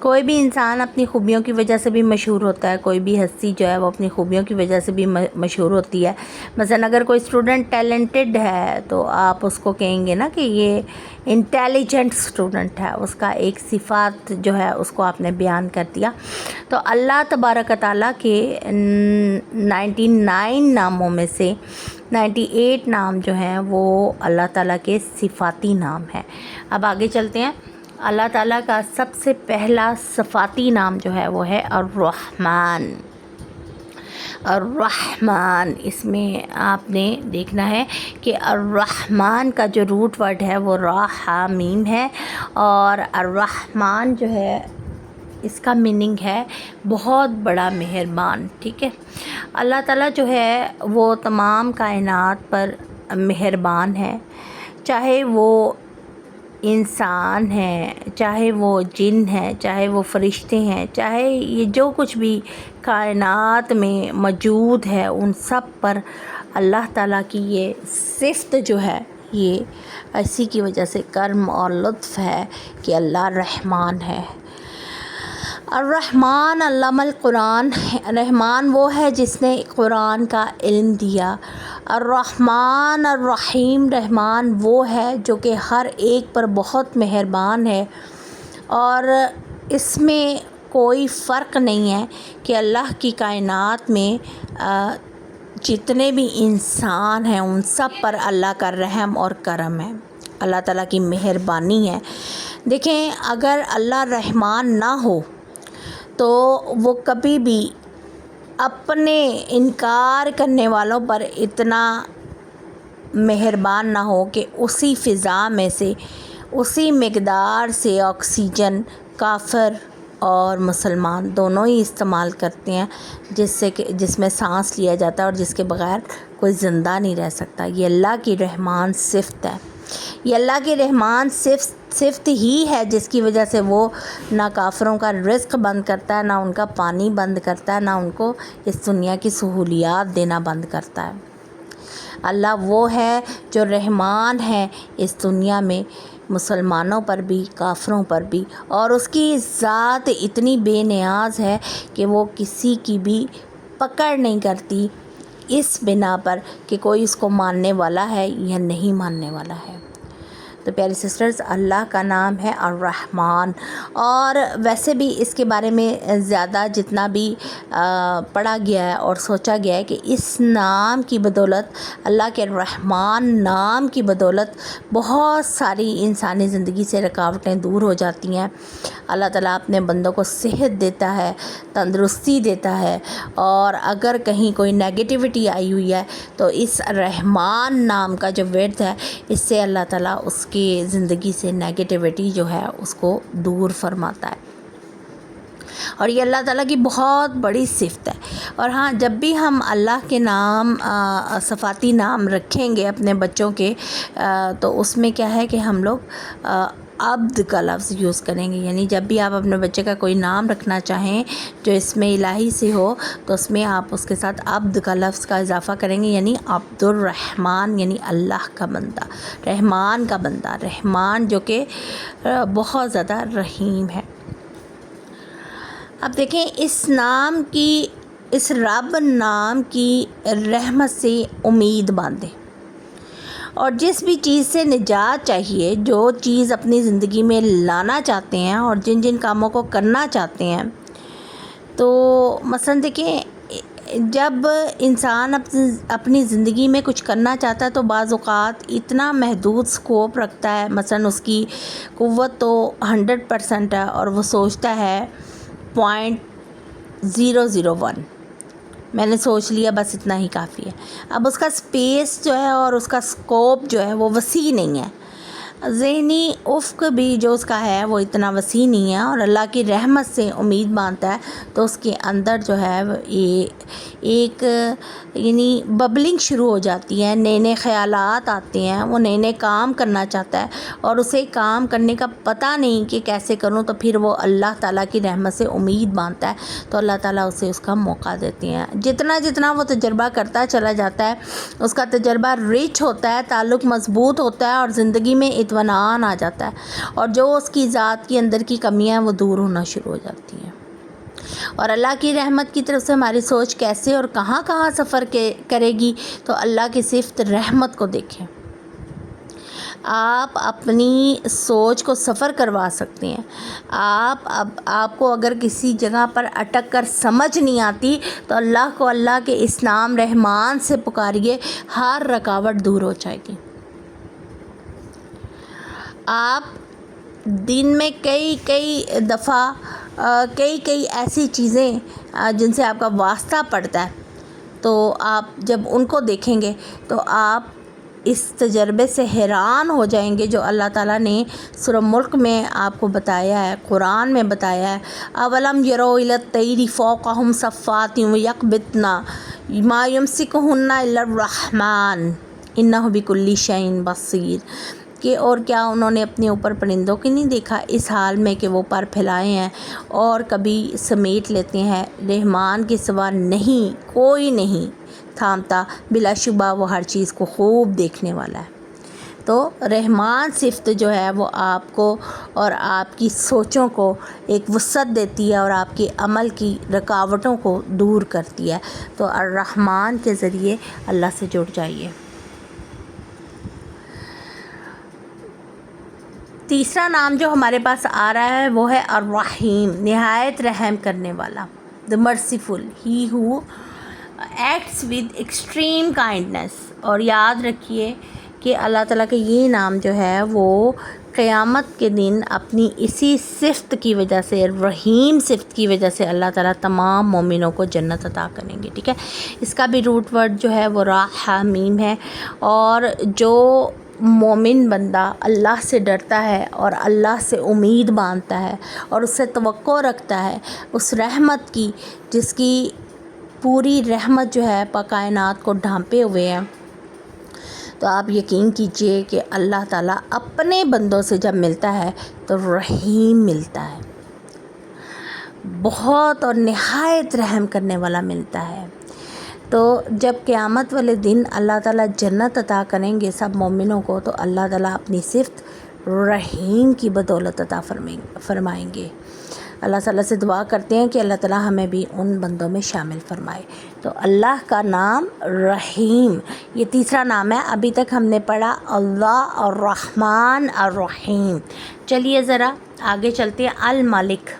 کوئی بھی انسان اپنی خوبیوں کی وجہ سے بھی مشہور ہوتا ہے، کوئی بھی ہستی جو ہے وہ اپنی خوبیوں کی وجہ سے بھی مشہور ہوتی ہے۔ مثلا اگر کوئی اسٹوڈنٹ ٹیلنٹڈ ہے تو آپ اس کو کہیں گے نا کہ یہ انٹیلیجنٹ اسٹوڈنٹ ہے، اس کا ایک صفات جو ہے اس کو آپ نے بیان کر دیا۔ تو اللہ تبارک تعالیٰ کے 99 ناموں میں سے 98 نام جو ہیں وہ اللہ تعالیٰ کے صفاتی نام ہیں۔ اب آگے چلتے ہیں۔ اللہ تعالیٰ کا سب سے پہلا صفاتی نام جو ہے وہ ہے الرحمن۔ الرحمن، اس میں آپ نے دیکھنا ہے کہ الرحمن کا جو روٹ ورڈ ہے وہ را ہا میم ہے، اور الرحمن جو ہے اس کا میننگ ہے بہت بڑا مہربان، ٹھیک ہے۔ اللہ تعالیٰ جو ہے وہ تمام کائنات پر مہربان ہے، چاہے وہ انسان ہیں، چاہے وہ جن ہیں، چاہے وہ فرشتے ہیں، چاہے یہ جو کچھ بھی کائنات میں موجود ہے، ان سب پر اللہ تعالیٰ کی یہ صفت جو ہے یہ اسی کی وجہ سے کرم اور لطف ہے کہ اللہ رحمان ہے۔ الرحمن علم القرآن، رحمان وہ ہے جس نے قرآن کا علم دیا۔ الرحمن الرحیم، رحمان وہ ہے جو کہ ہر ایک پر بہت مہربان ہے، اور اس میں کوئی فرق نہیں ہے کہ اللہ کی کائنات میں جتنے بھی انسان ہیں ان سب پر اللہ کا رحم اور کرم ہے، اللہ تعالیٰ کی مہربانی ہے۔ دیکھیں، اگر اللہ رحمان نہ ہو تو وہ کبھی بھی اپنے انکار کرنے والوں پر اتنا مہربان نہ ہو کہ اسی فضا میں سے، اسی مقدار سے آکسیجن کافر اور مسلمان دونوں ہی استعمال کرتے ہیں، جس میں سانس لیا جاتا ہے اور جس کے بغیر کوئی زندہ نہیں رہ سکتا۔ یہ اللہ کی رحمان صفت ہے، یہ اللہ کی رحمان صفت ہی ہے جس کی وجہ سے وہ نہ کافروں کا رزق بند کرتا ہے، نہ ان کا پانی بند کرتا ہے، نہ ان کو اس دنیا کی سہولیات دینا بند کرتا ہے۔ اللہ وہ ہے جو رحمان ہے اس دنیا میں، مسلمانوں پر بھی، کافروں پر بھی، اور اس کی ذات اتنی بے نیاز ہے کہ وہ کسی کی بھی پکڑ نہیں کرتی اس بنا پر کہ کوئی اس کو ماننے والا ہے یا نہیں ماننے والا ہے۔ تو پیاری سسٹرز، اللہ کا نام ہے الرحمن، اور ویسے بھی اس کے بارے میں زیادہ جتنا بھی پڑھا گیا ہے اور سوچا گیا ہے کہ اس نام کی بدولت، اللہ کے رحمان نام کی بدولت بہت ساری انسانی زندگی سے رکاوٹیں دور ہو جاتی ہیں۔ اللہ تعالیٰ اپنے بندوں کو صحت دیتا ہے، تندرستی دیتا ہے، اور اگر کہیں کوئی نیگیٹیوٹی آئی ہوئی ہے تو اس رحمان نام کا جو ورد ہے، اس سے اللہ تعالیٰ اس کی زندگی سے نیگیٹیوٹی جو ہے اس کو دور فرماتا ہے، اور یہ اللہ تعالیٰ کی بہت بڑی صفت ہے۔ اور ہاں، جب بھی ہم اللہ کے نام، صفاتی نام رکھیں گے اپنے بچوں کے، تو اس میں کیا ہے کہ ہم لوگ عبد کا لفظ یوز کریں گے، یعنی جب بھی آپ اپنے بچے کا کوئی نام رکھنا چاہیں جو اس میں الہی سے ہو تو اس میں آپ اس کے ساتھ عبد کا لفظ کا اضافہ کریں گے، یعنی عبد الرحمن، یعنی اللہ کا بندہ، رحمان کا بندہ، رحمان جو کہ بہت زیادہ رحیم ہے۔ اب دیکھیں، اس رب نام کی رحمت سے امید باندھیں، اور جس بھی چیز سے نجات چاہیے، جو چیز اپنی زندگی میں لانا چاہتے ہیں اور جن جن کاموں کو کرنا چاہتے ہیں، تو مثلا دیکھیں، جب انسان اپنی زندگی میں کچھ کرنا چاہتا ہے تو بعض اوقات اتنا محدود سکوپ رکھتا ہے، مثلا اس کی قوت تو 100% ہے اور وہ سوچتا ہے 0.001، میں نے سوچ لیا بس اتنا ہی کافی ہے۔ اب اس کا سپیس جو ہے اور اس کا سکوپ جو ہے وہ وسیع نہیں ہے، ذہنی افق بھی جو اس کا ہے وہ اتنا وسیع نہیں ہے، اور اللہ کی رحمت سے امید باندھتا ہے تو اس کے اندر جو ہے ایک یعنی ببلنگ شروع ہو جاتی ہے، نئے نئے خیالات آتے ہیں، وہ نئے نئے کام کرنا چاہتا ہے اور اسے کام کرنے کا پتہ نہیں کہ کیسے کروں، تو پھر وہ اللہ تعالیٰ کی رحمت سے امید باندھتا ہے تو اللہ تعالیٰ اسے اس کا موقع دیتے ہیں۔ جتنا وہ تجربہ کرتا چلا جاتا ہے، اس کا تجربہ رچ ہوتا ہے، تعلق مضبوط ہوتا ہے، اور زندگی میں اطمینان آ جاتا ہے، اور جو اس کی ذات کے اندر کی کمیاں ہیں وہ دور ہونا شروع ہو جاتی ہیں۔ اور اللہ کی رحمت کی طرف سے ہماری سوچ کیسے اور کہاں کہاں سفر کرے گی، تو اللہ کی صفت رحمت کو دیکھیں۔ آپ اپنی سوچ کو سفر کروا سکتے ہیں۔ آپ کو اگر کسی جگہ پر اٹک کر سمجھ نہیں آتی تو اللہ کو اللہ کے اس نام رحمان سے پکاریے، ہر رکاوٹ دور ہو جائے گی۔ آپ دن میں کئی دفعہ کئی ایسی چیزیں جن سے آپ کا واسطہ پڑتا ہے، تو آپ جب ان کو دیکھیں گے تو آپ اس تجربے سے حیران ہو جائیں گے جو اللہ تعالیٰ نے سورہ ملک میں آپ کو بتایا ہے، قرآن میں بتایا ہے۔ اولم یروا الی الطیر فوقہم صفات ویقبضن ما یمسکہن الا الرحمن انہ بکل شیء بصیر، کہ اور کیا انہوں نے اپنے اوپر پرندوں کی نہیں دیکھا اس حال میں کہ وہ پر پھیلائے ہیں اور کبھی سمیٹ لیتے ہیں، رحمان کے سوا نہیں کوئی نہیں تھامتا، بلا شبہ وہ ہر چیز کو خوب دیکھنے والا ہے۔ تو رحمان صفت جو ہے وہ آپ کو اور آپ کی سوچوں کو ایک وسعت دیتی ہے اور آپ کے عمل کی رکاوٹوں کو دور کرتی ہے۔ تو الرحمن کے ذریعے اللہ سے جڑ جائیے۔ تیسرا نام جو ہمارے پاس آ رہا ہے وہ ہے الرحیم، نہایت رحم کرنے والا، the merciful, he who acts with extreme kindness۔ اور یاد رکھیے کہ اللہ تعالیٰ کا یہ نام جو ہے وہ قیامت کے دن اپنی اسی صفت کی وجہ سے، رحیم صفت کی وجہ سے، اللہ تعالیٰ تمام مومنوں کو جنت عطا کریں گے، ٹھیک ہے۔ اس کا بھی روٹ ورڈ جو ہے وہ رحیم ہے، اور جو مومن بندہ اللہ سے ڈرتا ہے اور اللہ سے امید باندھتا ہے اور اس سے توقع رکھتا ہے اس رحمت کی، جس کی پوری رحمت جو ہے کائنات کو ڈھانپے ہوئے ہیں، تو آپ یقین کیجئے کہ اللہ تعالیٰ اپنے بندوں سے جب ملتا ہے تو رحیم ملتا ہے، بہت اور نہایت رحم کرنے والا ملتا ہے۔ تو جب قیامت والے دن اللہ تعالیٰ جنت عطا کریں گے سب مومنوں کو، تو اللہ تعالیٰ اپنی صفت رحیم کی بدولت عطا فرمائیں گے۔ اللہ تعالیٰ سے دعا کرتے ہیں کہ اللہ تعالیٰ ہمیں بھی ان بندوں میں شامل فرمائے۔ تو اللہ کا نام رحیم، یہ تیسرا نام ہے۔ ابھی تک ہم نے پڑھا اللہ الرحمن الرحیم۔ چلیے ذرا آگے چلتے ہیں۔ الملک،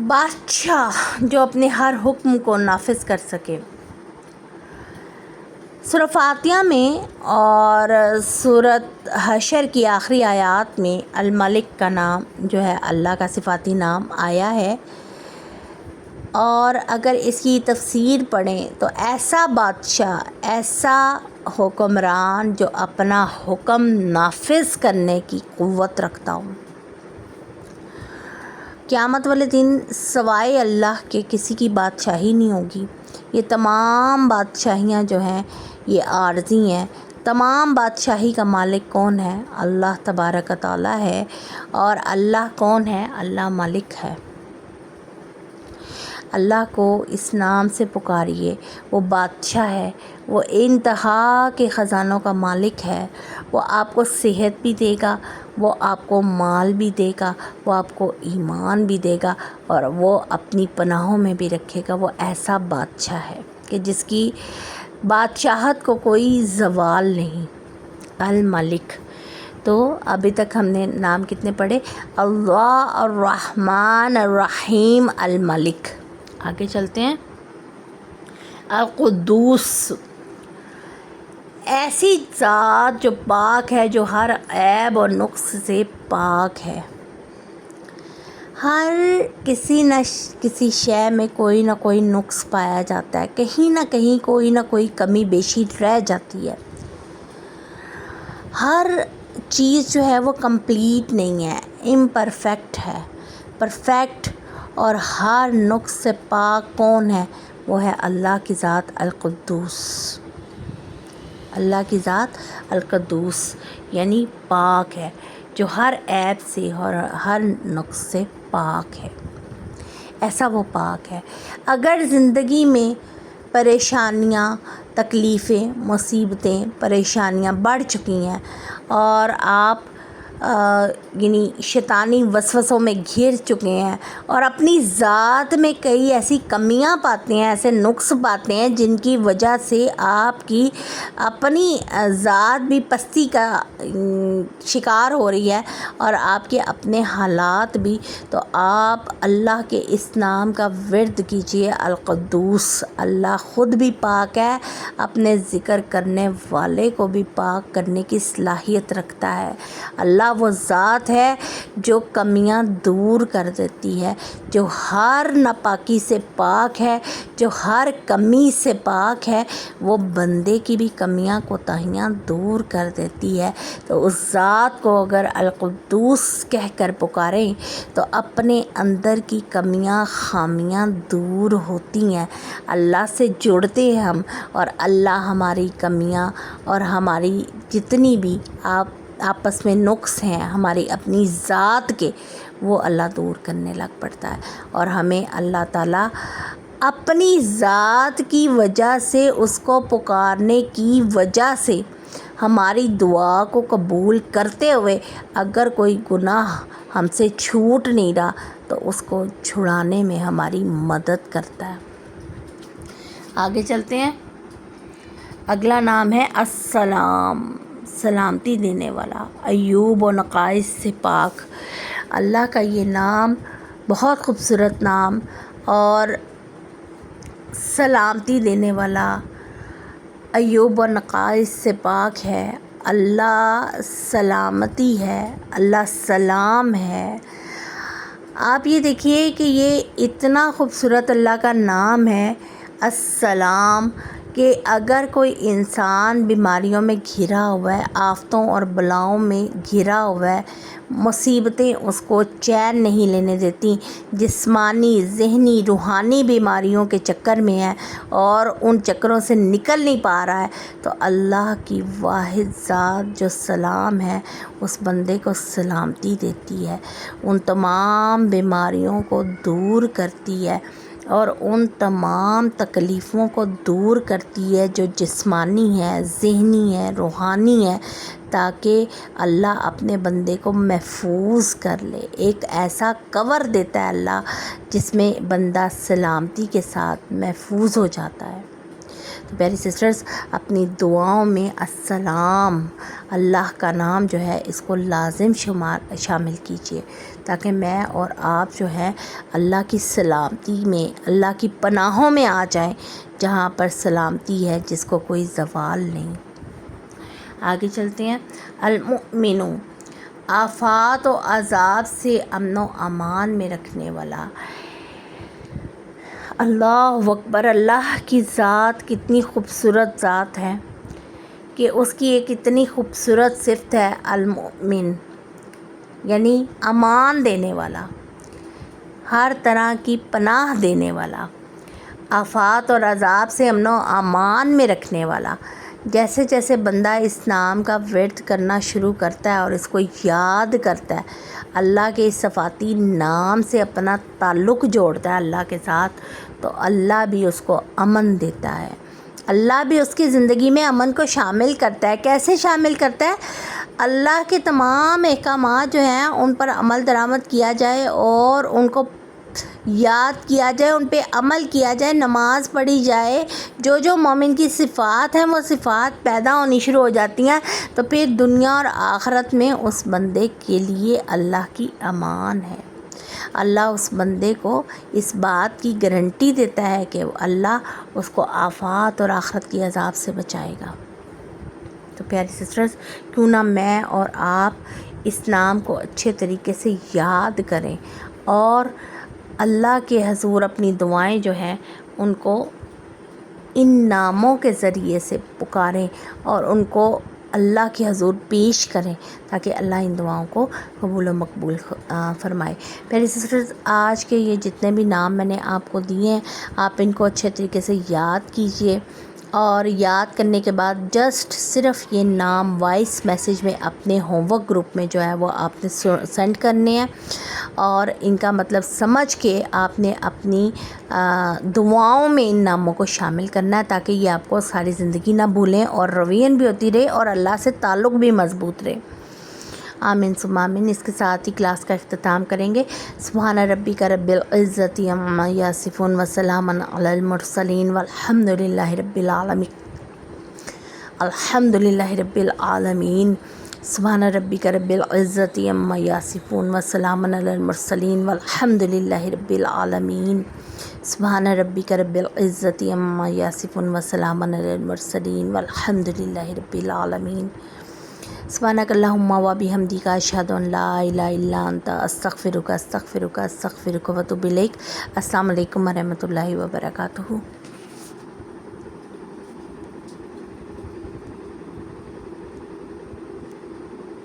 بادشاہ جو اپنے ہر حکم کو نافذ کر سکے۔ سورہ فاتحہ میں اور سورۃ حشر کی آخری آیات میں الملک کا نام جو ہے اللہ کا صفاتی نام آیا ہے، اور اگر اس کی تفسیر پڑھیں تو ایسا بادشاہ، ایسا حکمران جو اپنا حکم نافذ کرنے کی قوت رکھتا ہو۔ قیامت والے دن سوائے اللہ کے کسی کی بادشاہی نہیں ہوگی۔ یہ تمام بادشاہیاں جو ہیں یہ عارضی ہیں۔ تمام بادشاہی کا مالک کون ہے؟ اللہ تبارک و تعالیٰ ہے۔ اور اللہ کون ہے؟ اللہ ملک ہے۔ اللہ کو اس نام سے پکاریے، وہ بادشاہ ہے، وہ انتہا کے خزانوں کا مالک ہے۔ وہ آپ کو صحت بھی دے گا، وہ آپ کو مال بھی دے گا، وہ آپ کو ایمان بھی دے گا، اور وہ اپنی پناہوں میں بھی رکھے گا۔ وہ ایسا بادشاہ ہے کہ جس کی بادشاہت کو کوئی زوال نہیں۔ الملک۔ تو ابھی تک ہم نے نام کتنے پڑھے؟ اللہ الرحمن الرحیم الملک۔ آگے چلتے ہیں۔ القدوس، ایسی ذات جو پاک ہے، جو ہر عیب اور نقص سے پاک ہے۔ ہر کسی نہ کسی شے میں کوئی نہ کوئی نقص پایا جاتا ہے، کہیں نہ کہیں کوئی نہ کوئی کمی بیشی رہ جاتی ہے۔ ہر چیز جو ہے وہ کمپلیٹ نہیں ہے، امپرفیکٹ ہے۔ پرفیکٹ اور ہر نقص سے پاک کون ہے؟ وہ ہے اللہ کی ذات القدوس۔ اللہ کی ذات القدوس یعنی پاک ہے، جو ہر عیب سے اور ہر نقص سے پاک ہے۔ ایسا وہ پاک ہے۔ اگر زندگی میں پریشانیاں، تکلیفیں، مصیبتیں، پریشانیاں بڑھ چکی ہیں اور آپ یعنی شیطانی وسوسوں میں گھر چکے ہیں اور اپنی ذات میں کئی ایسی کمیاں پاتے ہیں، ایسے نقص پاتے ہیں جن کی وجہ سے آپ کی اپنی ذات بھی پستی کا شکار ہو رہی ہے اور آپ کے اپنے حالات بھی، تو آپ اللہ کے اس نام کا ورد کیجئے، القدوس۔ اللہ خود بھی پاک ہے، اپنے ذکر کرنے والے کو بھی پاک کرنے کی صلاحیت رکھتا ہے۔ اللہ وہ ذات ہے جو کمیاں دور کر دیتی ہے، جو ہر ناپاکی سے پاک ہے، جو ہر کمی سے پاک ہے، وہ بندے کی بھی کمیاں کوتاہیاں دور کر دیتی ہے۔ تو اس ذات کو اگر القدوس کہہ کر پکاریں تو اپنے اندر کی کمیاں خامیاں دور ہوتی ہیں، اللہ سے جڑتے ہیں ہم، اور اللہ ہماری کمیاں اور ہماری جتنی بھی آپس میں نقص ہیں ہماری اپنی ذات کے، وہ اللہ دور کرنے لگ پڑتا ہے، اور ہمیں اللہ تعالیٰ اپنی ذات کی وجہ سے، اس کو پکارنے کی وجہ سے ہماری دعا کو قبول کرتے ہوئے اگر کوئی گناہ ہم سے چھوٹ نہیں رہا تو اس کو چھڑانے میں ہماری مدد کرتا ہے۔ آگے چلتے ہیں۔ اگلا نام ہے السلام، سلامتی دینے والا، عیوب و نقائص سے پاک۔ اللہ کا یہ نام بہت خوبصورت نام اور سلامتی دینے والا، عیوب و نقائص سے پاک ہے۔ اللہ سلامتی ہے، اللہ سلام ہے۔ آپ یہ دیکھیے کہ یہ اتنا خوبصورت اللہ کا نام ہے السلام، کہ اگر کوئی انسان بیماریوں میں گھرا ہوا ہے، آفتوں اور بلاؤں میں گھرا ہوا ہے، مصیبتیں اس کو چین نہیں لینے دیتی، جسمانی، ذہنی، روحانی بیماریوں کے چکر میں ہے اور ان چکروں سے نکل نہیں پا رہا ہے، تو اللہ کی واحد ذات جو سلام ہے اس بندے کو سلامتی دیتی ہے، ان تمام بیماریوں کو دور کرتی ہے اور ان تمام تکلیفوں کو دور کرتی ہے جو جسمانی ہے، ذہنی ہے، روحانی ہے، تاکہ اللہ اپنے بندے کو محفوظ کر لے۔ ایک ایسا کور دیتا ہے اللہ جس میں بندہ سلامتی کے ساتھ محفوظ ہو جاتا ہے۔ تو پیاری سسٹرز، اپنی دعاؤں میں السلام، اللہ کا نام جو ہے اس کو لازم شامل کیجیے، تاکہ میں اور آپ جو ہے اللہ کی سلامتی میں، اللہ کی پناہوں میں آ جائیں، جہاں پر سلامتی ہے جس کو کوئی زوال نہیں۔ آگے چلتے ہیں۔ المؤمن، آفات و عذاب سے امن و امان میں رکھنے والا۔ اللہ اکبر، اللہ کی ذات کتنی خوبصورت ذات ہے کہ اس کی ایک اتنی خوبصورت صفت ہے المؤمن، یعنی امان دینے والا، ہر طرح کی پناہ دینے والا، آفات اور عذاب سے امن و امان میں رکھنے والا۔ جیسے جیسے بندہ اس نام کا ورد کرنا شروع کرتا ہے اور اس کو یاد کرتا ہے، اللہ کے اس صفاتی نام سے اپنا تعلق جوڑتا ہے اللہ کے ساتھ، تو اللہ بھی اس کو امن دیتا ہے، اللہ بھی اس کی زندگی میں امن کو شامل کرتا ہے۔ کیسے شامل کرتا ہے؟ اللہ کے تمام احکامات جو ہیں ان پر عمل درآمد کیا جائے اور ان کو یاد کیا جائے، ان پہ عمل کیا جائے، نماز پڑھی جائے، جو جو مومن کی صفات ہیں وہ صفات پیدا ہونی شروع ہو جاتی ہیں، تو پھر دنیا اور آخرت میں اس بندے کے لیے اللہ کی امان ہے۔ اللہ اس بندے کو اس بات کی گارنٹی دیتا ہے کہ اللہ اس کو آفات اور آخرت کی عذاب سے بچائے گا۔ تو پیاری سسٹرز، کیوں نہ میں اور آپ اس نام کو اچھے طریقے سے یاد کریں اور اللہ کے حضور اپنی دعائیں جو ہیں ان کو ان ناموں کے ذریعے سے پکاریں اور ان کو اللہ کے حضور پیش کریں، تاکہ اللہ ان دعاؤں کو قبول و مقبول فرمائے۔ پیاری سسٹرز، آج کے یہ جتنے بھی نام میں نے آپ کو دیے ہیں، آپ ان کو اچھے طریقے سے یاد کیجئے، اور یاد کرنے کے بعد جسٹ صرف یہ نام وائس میسیج میں اپنے ہوم ورک گروپ میں جو ہے وہ آپ نے سینڈ کرنے ہیں، اور ان کا مطلب سمجھ کے آپ نے اپنی دعاؤں میں ان ناموں کو شامل کرنا ہے، تاکہ یہ آپ کو ساری زندگی نہ بھولیں اور روین بھی ہوتی رہے اور اللہ سے تعلق بھی مضبوط رہے۔ آمین ثم آمین۔ اس کے ساتھ ہی کلاس کا اختتام کریں گے۔ سبحان ربک رب العزت عما یصفون وسلام علی المرسلین والحمد للہ رب العالمین۔ الحمد للہ رب العالمین۔ سبحان ربک رب العزت عما یصفون وسلام علی المرسلین والحمد للہ رب العالمین۔ سبحان ربک رب العزت عما یصفون وسلام علی المرسلین والحمد للہ رب العالمین۔ سبحانک اللہم و بحمدک اشہد ان لا الہ الا انت استغفرک و اتوب الیک۔ السلام علیکم ورحمۃ اللہ وبرکاتہ۔